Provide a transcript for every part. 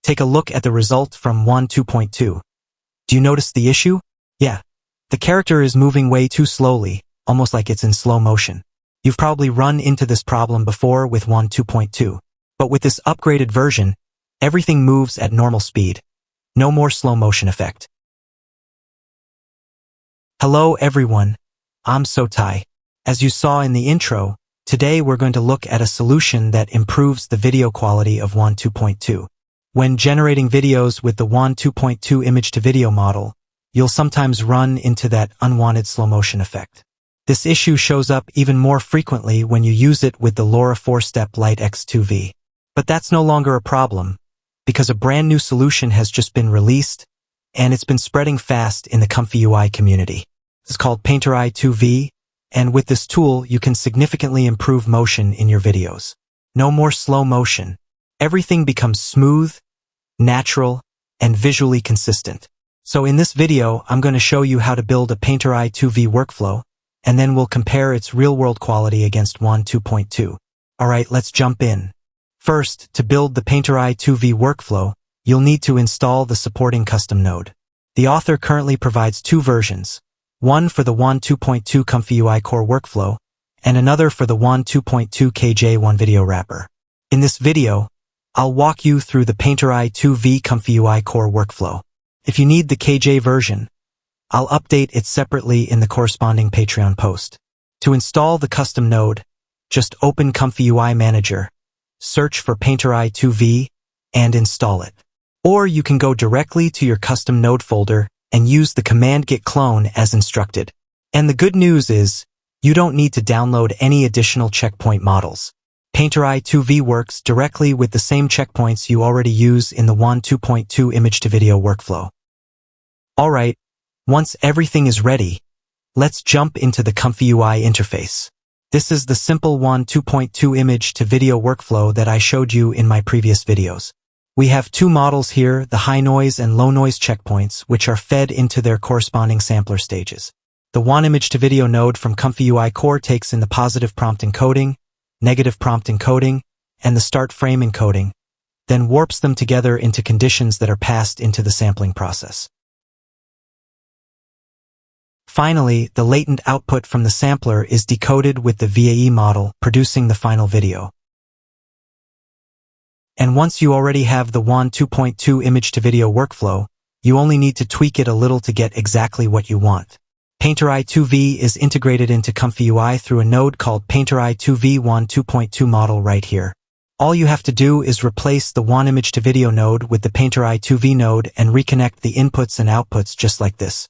Take a look at the result from Wan2.2. Do you notice the issue? Yeah. The character is moving way too slowly, almost like it's in slow motion. You've probably run into this problem before with Wan2.2. But with this upgraded version, everything moves at normal speed. No more slow motion effect. Hello everyone, I'm Sotai. As you saw in the intro, today we're going to look at a solution that improves the video quality of Wan2.2. When generating videos with the Wan2.2 image-to-video model, you'll sometimes run into that unwanted slow motion effect. This issue shows up even more frequently when you use it with the LoRa 4-step Lite-X2V. But that's no longer a problem, because a brand new solution has just been released, and it's been spreading fast in the ComfyUI community. It's called PainterI2V, and with this tool, you can significantly improve motion in your videos. No more slow motion. Everything becomes smooth, natural, and visually consistent. So in this video, I'm going to show you how to build a PainterI2V workflow, and then we'll compare its real-world quality against Wan2.2. Alright, let's jump in. First, to build the PainterI2V workflow, you'll need to install the supporting custom node. The author currently provides two versions, one for the Wan2.2 ComfyUI core workflow, and another for the Wan2.2 KJ1 video wrapper. In this video, I'll walk you through the PainterI2V ComfyUI core workflow. If you need the KJ version, I'll update it separately in the corresponding Patreon post. To install the custom node, just open ComfyUI Manager, search for PainterI2V, and install it. Or you can go directly to your custom node folder and use the command git clone as instructed. And the good news is, you don't need to download any additional checkpoint models. PainterI2V works directly with the same checkpoints you already use in the Wan2.2 image-to-video workflow. Alright, once everything is ready, let's jump into the ComfyUI interface. This is the simple Wan2.2 image-to-video workflow that I showed you in my previous videos. We have two models here, the high noise and low noise checkpoints, which are fed into their corresponding sampler stages. The Wan image-to-video node from ComfyUI core takes in the positive prompt encoding, negative prompt encoding, and the start frame encoding, then warps them together into conditions that are passed into the sampling process. Finally, the latent output from the sampler is decoded with the VAE model, producing the final video. And once you already have the Wan2.2 image-to-video workflow, you only need to tweak it a little to get exactly what you want. PainterI2V is integrated into ComfyUI through a node called PainterI2V Wan2.2 model right here. All you have to do is replace the Wan image-to-video node with the PainterI2V node and reconnect the inputs and outputs just like this.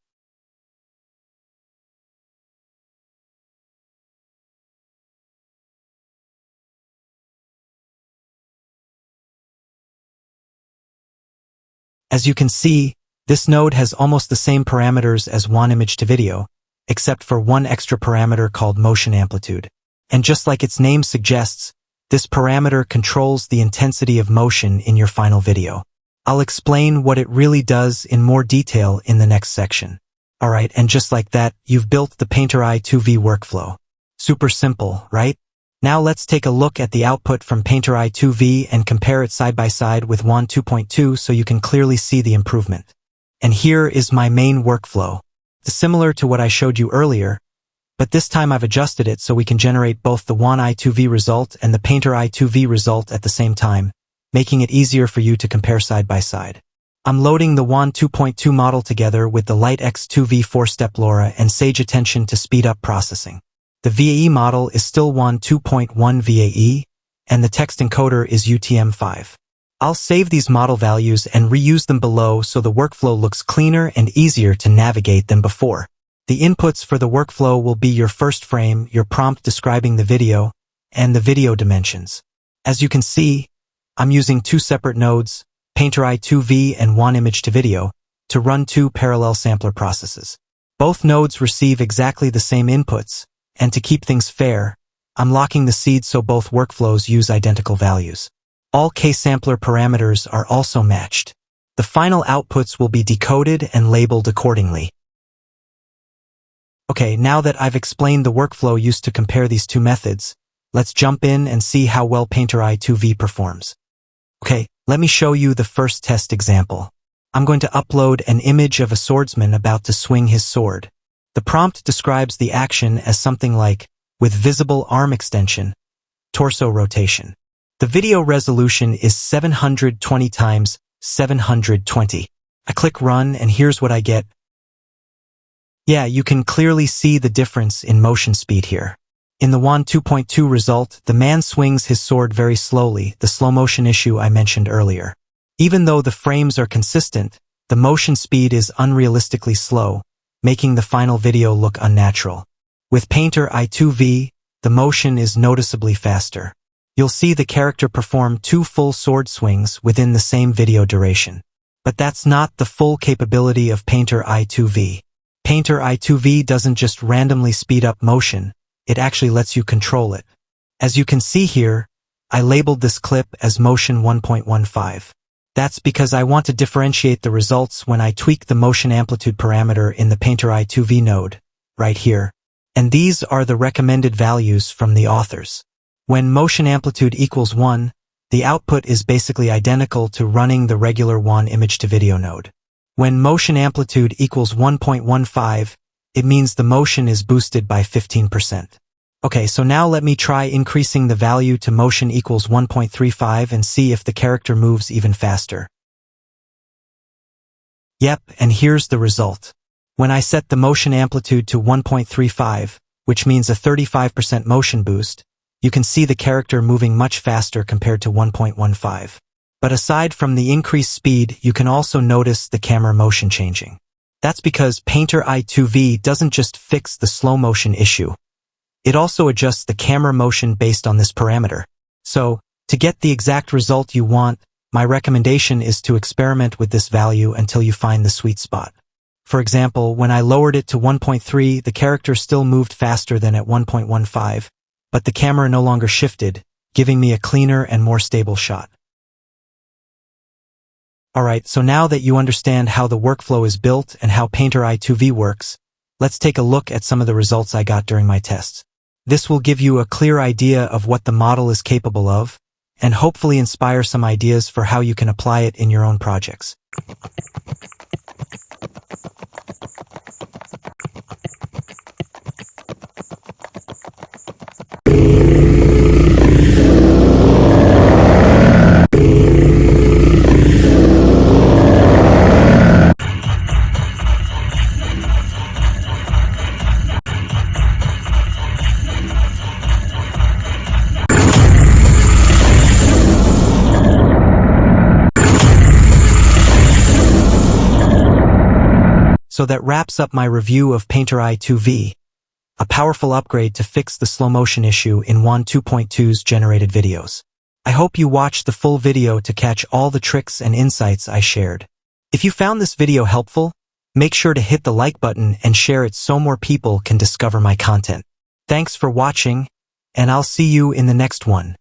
As you can see, this node has almost the same parameters as Wan image-to-video, except for one extra parameter called motion amplitude. And just like its name suggests, this parameter controls the intensity of motion in your final video. I'll explain what it really does in more detail in the next section. Alright, and just like that, you've built the PainterI2V workflow. Super simple, right? Now let's take a look at the output from PainterI2V and compare it side by side with Wan2.2 so you can clearly see the improvement. And here is my main workflow. It's similar to what I showed you earlier, but this time I've adjusted it so we can generate both the Wan I2V result and the PainterI2V result at the same time, making it easier for you to compare side by side. I'm loading the Wan2.2 model together with the Lite-X2V 4-step LoRa and sage attention to speed up processing. The VAE model is still Wan2.1 VAE, and the text encoder is UTM-5. I'll save these model values and reuse them below so the workflow looks cleaner and easier to navigate than before. The inputs for the workflow will be your first frame, your prompt describing the video, and the video dimensions. As you can see, I'm using two separate nodes, PainterI2V and Wan image-to-video, to run two parallel sampler processes. Both nodes receive exactly the same inputs, and to keep things fair, I'm locking the seed so both workflows use identical values. All K-sampler parameters are also matched. The final outputs will be decoded and labeled accordingly. Okay, now that I've explained the workflow used to compare these two methods, let's jump in and see how well PainterI2V performs. Okay, let me show you the first test example. I'm going to upload an image of a swordsman about to swing his sword. The prompt describes the action as something like, with visible arm extension, torso rotation. The video resolution is 720 times 720. I click run and here's what I get. Yeah, you can clearly see the difference in motion speed here. In the Wan2.2 result, the man swings his sword very slowly, the slow motion issue I mentioned earlier. Even though the frames are consistent, the motion speed is unrealistically slow, making the final video look unnatural. With PainterI2V, the motion is noticeably faster. You'll see the character perform 2 full sword swings within the same video duration. But that's not the full capability of PainterI2V. PainterI2V doesn't just randomly speed up motion, it actually lets you control it. As you can see here, I labeled this clip as motion 1.15. That's because I want to differentiate the results when I tweak the motion amplitude parameter in the PainterI2V node, right here. And these are the recommended values from the authors. When motion amplitude equals 1, the output is basically identical to running the regular Wan image to video node. When motion amplitude equals 1.15, it means the motion is boosted by 15%. Okay, so now let me try increasing the value to motion equals 1.35 and see if the character moves even faster. Yep, and here's the result. When I set the motion amplitude to 1.35, which means a 35% motion boost, you can see the character moving much faster compared to 1.15. But aside from the increased speed, you can also notice the camera motion changing. That's because PainterI2V doesn't just fix the slow motion issue. It also adjusts the camera motion based on this parameter. So, to get the exact result you want, my recommendation is to experiment with this value until you find the sweet spot. For example, when I lowered it to 1.3, the character still moved faster than at 1.15, but the camera no longer shifted, giving me a cleaner and more stable shot. Alright, so now that you understand how the workflow is built and how PainterI2V works, let's take a look at some of the results I got during my tests. This will give you a clear idea of what the model is capable of, and hopefully inspire some ideas for how you can apply it in your own projects. So that wraps up my review of PainterI2V, a powerful upgrade to fix the slow motion issue in Wan2.2's generated videos. I hope you watched the full video to catch all the tricks and insights I shared. If you found this video helpful, make sure to hit the like button and share it so more people can discover my content. Thanks for watching, and I'll see you in the next one.